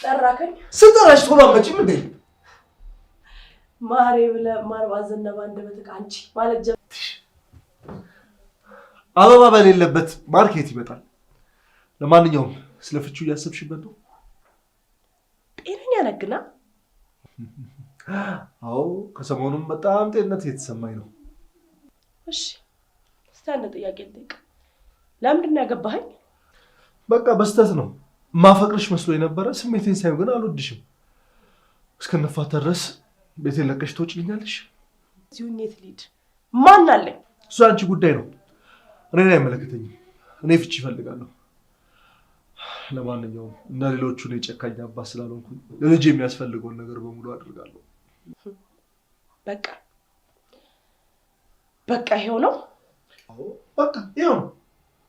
ጠራከኝ? ስጠራሽ ቶሎ አትመጪም እንዴ? ማሬ ብለህ ማር ባዘነባ እንደበትክ አንቺ ማለት ጀምር። አበባ በሌለበት ማርኬት ይመጣል። ለማንኛውም ስለ ፍቹ እያሰብሽበት ነው? ጤነኛ ነግና? አዎ ከሰሞኑም በጣም ጤንነት እየተሰማኝ ነው። እሺ እስቲ አንድ ጥያቄ ልጠይቅ። ለምንድን ነው ያገባኸኝ? በቃ በስተት ነው። ማፈቅርሽ መስሎ የነበረ ስሜቴን ሳይሆን ግን አልወድሽም። እስከነፋታ ድረስ ቤቴን ለቀሽ ትወጪልኛለሽ? እዚሁኝ የት ልሂድ? ማን አለኝ? እሱ አንቺ ጉዳይ ነው። እኔን አይመለከተኝም። እኔ ፍቺ እፈልጋለሁ። ለማንኛውም እና ሌሎቹ እኔ ጨካኝ አባት ስላልሆንኩኝ ለልጅ የሚያስፈልገውን ነገር በሙሉ አድርጋለሁ። በቃ ይሄው ነው። በቃ ይሄው ነው።